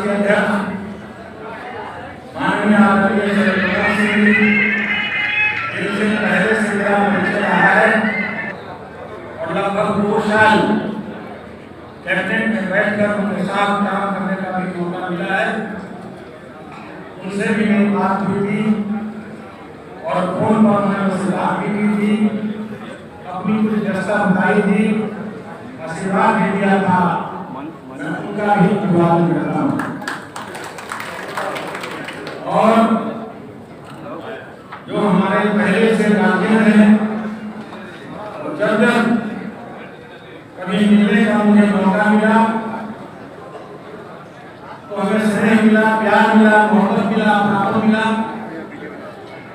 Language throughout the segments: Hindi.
के अध्यक्ष माननीय आदरणीय जयप्रकाश सिंह जी, जिनसे पहले से मेरा परिचय रहा है और लगभग 2 साल कैबिनेट में बैठकर उनके साथ काम करने का भी मौका मिला है। उनसे भी मेरी बात हुई थी और फोन पर मैंने उससे बात भी की थी, अपनी कुछ व्यवस्था बताई थी, आशीर्वाद भी दिया था। मैं उनका भी धन्यवाद करता हूँ। और जो हमारे पहले से गार्जियन हैं, जब जब कभी मिलने का मुझे मौका मिला तो हमें स्नेह मिला, प्यार मिला, मोहब्बत मिला, अपनापन मिला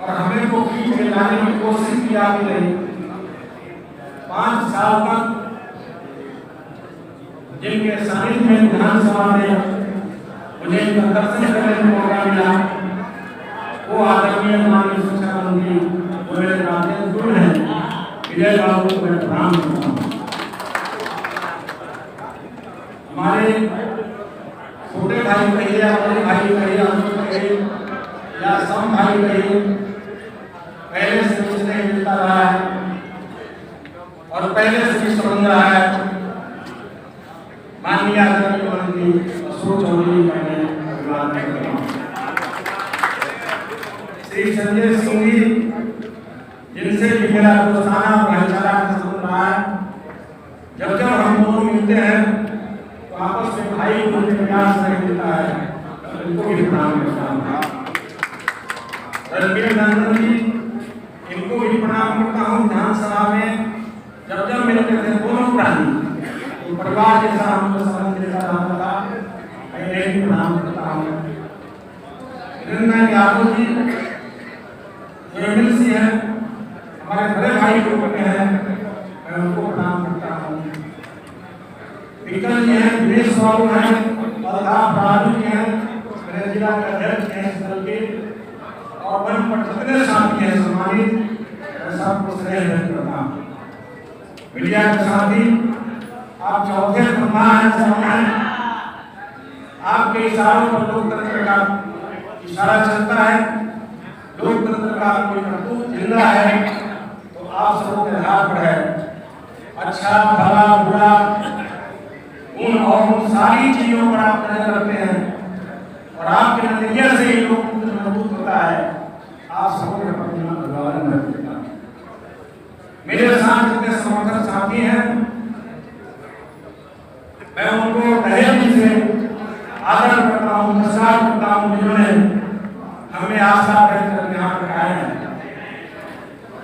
और हमें को खींच के लाने की कोशिश किया भी रही। 5 साल तक जिनके सानिध्य में विधानसभा में मुझे इनका दर्शन करने का मौका मिला, वो आदरणीय माननीय शिक्षा मंत्री जो मेरे गार्जियन गुरु हैं, विजय बाबू को मैं प्रणाम करता हूँ। हमारे छोटे भाई कहिए या बड़े भाई कहिए, अनुज कहिए या सम भाई कहिए, पहले से मुझसे मिलता रहा है और पहले से भी संबंध रहा है। माननीय आदरणीय मंत्री अशोक चौधरी का मैं धन्यवाद करता हूँ। श्री संजय सिंह जी, जिनसे भी मेरा दोस्ताना भाईचारा का संबंध रहा है, जब जब हम दोनों मिलते हैं तो आपस में भाई बोलने का प्यार से मिलता है, इनको भी प्रणाम करता हूँ। रणबीर नंदन जी, इनको भी प्रणाम करता हूँ। विधानसभा में जब जब मिलते थे दोनों प्राणी, तो परिवार जैसा हमको संबंध जैसा रहता था, मैं भी प्रणाम करता हूँ। वीरेंद्र यादव जी जो एमएलसी है, हमारे बड़े भाई ग्रुप में है, मैं उनको प्रणाम करता हूँ। विकल जी हैं, दिनेश बाबू हैं, अल्ताफ राजू जी हैं, मेरे जिला के अध्यक्ष हैं इस दल के, और वन पटने साथी हैं सम्मानित, मैं सबको स्नेह व्यक्त करता हूँ। मीडिया के साथी, आप चौथे ब्रह्मा हैं, आपके इशारों पर लोकतंत्र का इशारा चलता है, लोकतंत्र का कोई करतूत जिंदा है तो आप सबों के हाथ पर है। अच्छा भला बुरा उन और उन सारी चीजों पर आप नजर रखते हैं और आपके नजरिए से ही लोकतंत्र मजबूत होता है। आप सबों के प्रति मैं अभिवादन करता हूं। मेरे साथ जितने समर्थक साथी हैं, मैं उनको तहे दिल से आदर करता हूँ, नमस्कार करता हूँ, जिन्होंने हमें आशा व्यक्त करके यहाँ पर आए हैं।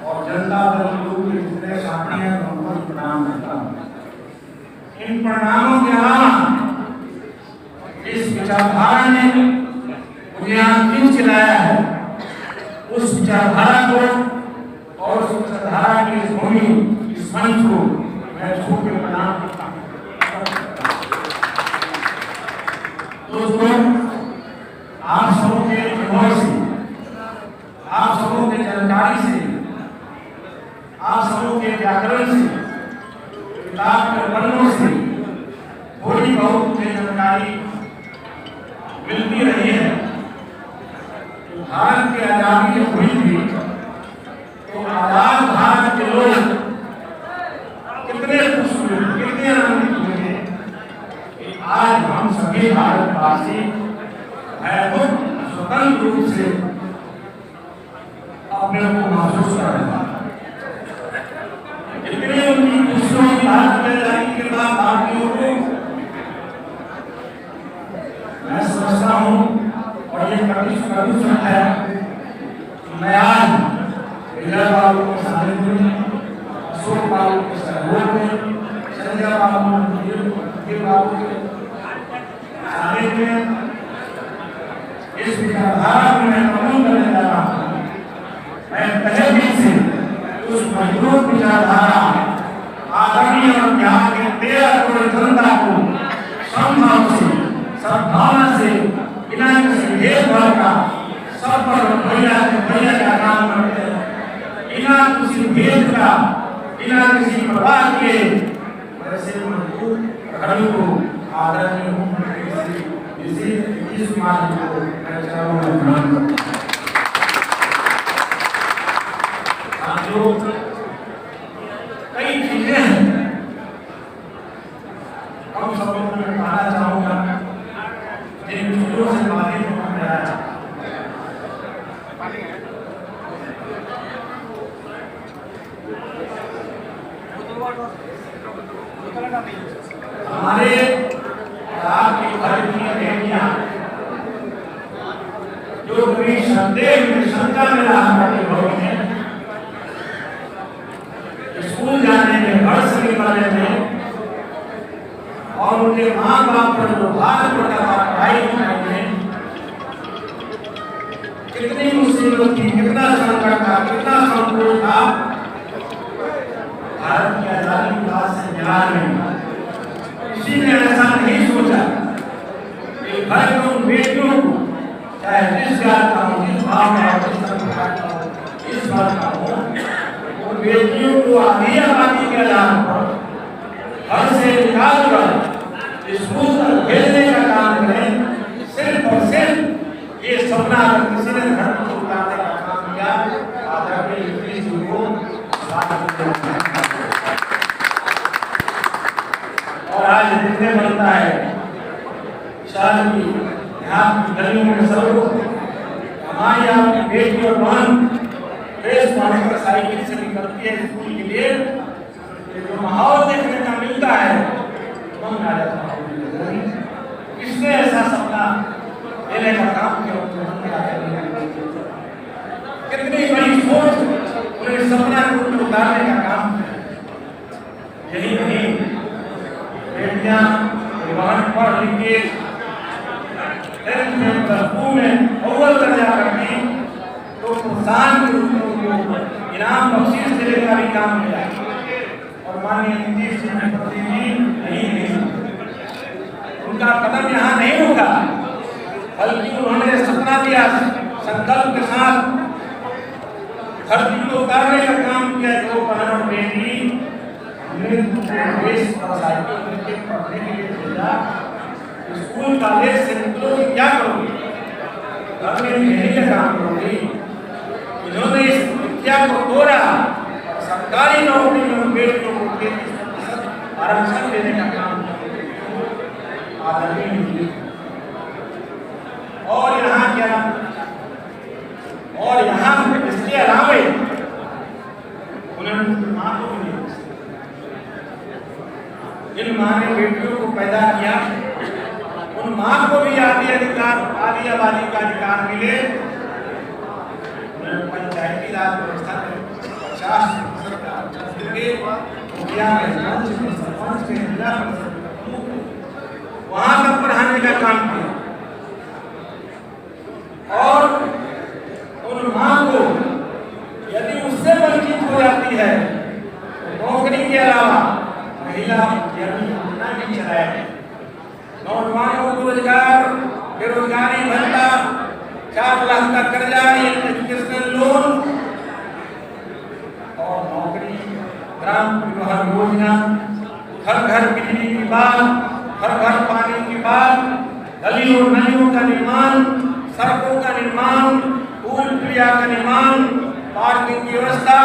और जनता दल लोग के जितने साथी हैं, मैं उनको प्रणाम करता हूँ। इन परिणामों के अलावा इस विचारधारा ने मुझे यहाँ क्यों चिल्लाया है, उस विचारधारा को और उस विचारधारा की इस भूमि, इस मंच को मैं छू के प्रणाम करता हूँ। दोस्तों, आप सबों के अनुभव से, आप सबों के जानकारी से, आप सबों के व्याकरण से, किताब के पन्नों से थोड़ी बहुत मुझे जानकारी मिलती रही है। भारत की आजादी हुई थी तो आजाद भारत के लोग कितने खुश हुए, कितने आनंदित हुए कि आज हम सभी भारतवासी स्वतंत्र रूप से अपने को महसूस कर रहे हैं। इतनी उनकी खुशियों की बात की जाने के बाद भारतीयों को मैं समझता हूँ और ये प्रदूषण है। मैं आज विजय बाबू के सानिध्य में, अशोक बाबू के सहयोग में, संजय बाबू बाबू के सानिध्य में इस विचारधारा को मैं प्रमोट करने जा रहा हूँ। मैं तहे दिल से उस मजबूत विचारधारा आदरणीय और बिहार के 13 करोड़ जनता को समभाव से, सद्भावना से, बिना किसी भेदभाव का सब पर भैया का काम करते हैं, बिना किसी भेद का, बिना किसी प्रभाव के वैसे मजबूत घड़ी को आदरणीय नीतीश कुमार जी को मैं चरणों में प्रणाम करता हूं। साथियों, कई चीजें हैं, हम सब लोगों में कहना चाहूंगा जिन चीजों से बाधित हो गया है। हमारे रात की भारतीय बेटियां जो कभी संदेह में शंका में रहने वाली हैं, स्कूल जाने में घर से निकलने में और उनके माँ बाप पर जो भार पड़ता था पढ़ाई लिखाई में, कितनी मुसीबत थी, कितना संकट था, कितना संकोच था। भारत की आजादी के बाद से बिहार में किसी ने ऐसा नहीं सोचा कि घर में उन बेटियों को, चाहे जिस जात का हो, जिस भाव का हो, जिस संप्रदाय का हो, जिस वर्ग का हो, उन बेटियों को आधी आबादी के आधार पर घर से निकाल कर स्कूल तक भेजने का काम करें। सिर्फ और सिर्फ ये सपना अगर किसी ने धर्म को उतारने का काम किया, आदरणीय नीतीश जी को और आज देखने बनता है शहर की यहाँ की गलियों में सबको हमारी आपकी बेटी और बहन ड्रेस पहनकर साइकिल से निकलती है स्कूल के लिए, जो माहौल देखने का मिलता है मन आ जाता है। किसने ऐसा सपना लेने का काम किया? कितनी बड़ी सोच उन्हें सपना को उतारने का काम किया। यही नहीं, बेटियां बहन पढ़ लिख के में अव्वल दर्जा करती तो प्रोत्साहन के रूप में उनको इनाम बख्शीश देने का भी काम किया। और माननीय नीतीश जी ने नहीं, उनका कदम यहाँ नहीं होगा, बल्कि उन्होंने सपना दिया, संकल्प के साथ धरती को उतारने का काम किया। जो बहन और बेटी देश और साहित्य के पढ़ने के लिए भेजा, स्कूल कॉलेज से निकलोगे क्या करोगे? घर में यही का काम करोगे। इन्होंने इस विद्या को तोड़ा, सरकारी नौकरी में बेटियों को 33% आरक्षण देने का काम किया। और यहाँ इसके अलावा उन्होंने माँ को भी जिन माँ ने बेटियों को पैदा किया, उन माँ को भी आधी आबादी का अधिकार मिले। पंचायती राज व्यवस्था में 50% वहां तक पढ़ाने का काम किया। और उन माँ को यदि उससे वंचित हो जाती है तो नौकरी के अलावा महिला योजना भी चलाया। नौजवानों को रोजगार, बेरोजगारी भत्ता, 4 लाख का कर्जा, एजुकेशनल लोन और नौकरी, ग्राम परिवहन योजना, घर घर बिजली की बात, घर घर पानी की बात, गलियों नलियों का निर्माण, सड़कों का निर्माण, पुल पुलिया का निर्माण, पार्किंग की व्यवस्था,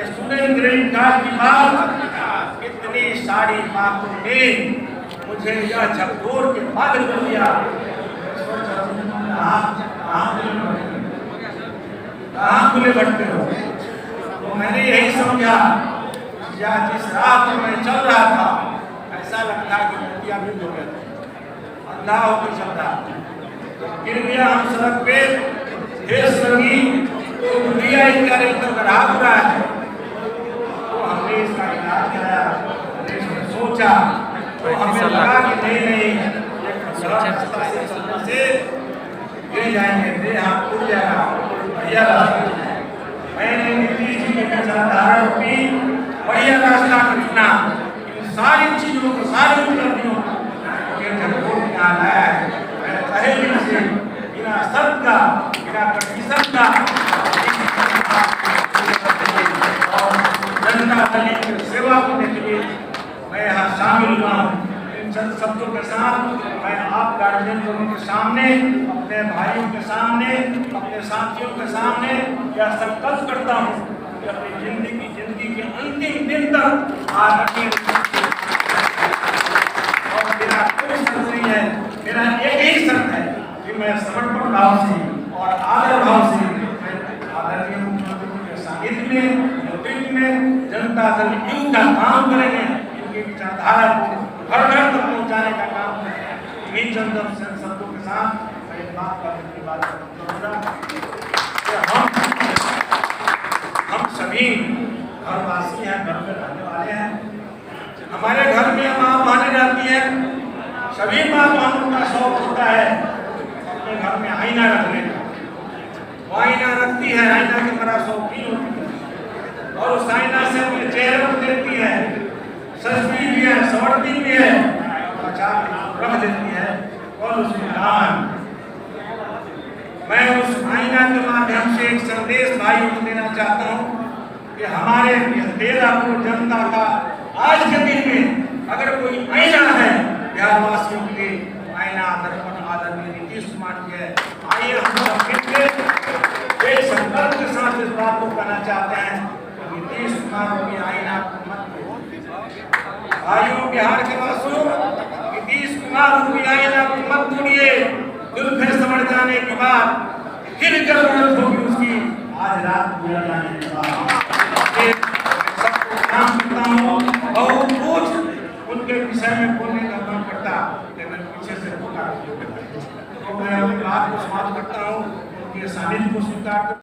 स्टूडेंट क्रेडिट कार्ड की बात, इतनी सारी बातों ने मुझे यह झकझोर के पागल कर दिया। कहाँ खुले भटके हो? तो मैंने यही समझा, या जिस राह पर मैं चल रहा था ऐसा लगता कि मोतिया भी हो गया था, अंधा होकर चल रहा गिर गया हम सड़क पे, ठेस लगी तो दुनिया इनका एकदम राह रहा है। तो हमने इसका इलाज कराया, हमने सोचा, तो हमें लगा कि नहीं से गिर जाएंगे, दे हाथ टूट जाएगा, बढ़िया रास्ता। मैंने नीतीश जी के विचारधारा की बढ़िया रास्ता चुना। इन सारी चीजों को, सारी उपलब्धियों को लाया है। मैं तहे दिल से बिना शर्त का, बिना कंडीशन का और जनता दल की सेवा करने के लिए मैं यहाँ शामिल हुआ हूँ। इन चंद शब्दों के साथ मैं आप सार्वजनिक लोगों के सामने, अपने भाइयों के सामने, अपने साथियों के सामने यह संकल्प करता हूँ कि अपनी जिंदगी के अंतिम दिन तक आगे और मेरा कोई शर्त नहीं है, मेरा एक ही शर्त है कि मैं समर्पण भाव से और आदर भाव से आदरणीय मुख्यमंत्री के सानिध्य में, नेतृत्व में जनता दल यू का काम करेंगे, इनकी विचारधारा को घर घर तक पहुँचाने का काम करेंगे। इन चंदन शब्दों के साथ मैं एक बात करने की बात करूँगा कि हम सभी घरवासी हैं, घर में रहने वाले हैं। हमारे घर में माँ बहनें रहती हैं, सभी माँ बहनों का शौक होता है अपने घर में आईना रखने का। वो आईना रखती है, आईना की बड़ा शौकीन होती है और उस आईना से अपने चेहरे को देखती है, सजती भी है, संवरती भी है, रख देती है और उसमें नाम। मैं उस आईना के माध्यम से एक संदेश भाइयों को देना चाहता हूँ कि हमारे बेलापुर जनता का आज के दिन में अगर कोई आईना है बिहारवासियों के लिए, आईना दर्पण आदरणीय नीतीश कुमार जी है। आइए हम सब मिलकर एक संकल्प के साथ इस बात को कहना चाहते हैं कि नीतीश कुमार की आईना मत भाइयों, बिहार के वासियों, नीतीश कुमार की आईना को मत तोड़िए। जुल्फे समझ जाने के बाद फिर जरूरत होगी उसकी, आज रात पूरा जाने के बाद सबको काम करता हूँ। बहुत कुछ उनके विषय में बोलने का मन करता लेकिन पीछे से बोला तो मैं अपनी बात को समाप्त करता हूँ, उनके सानिध्य को स्वीकार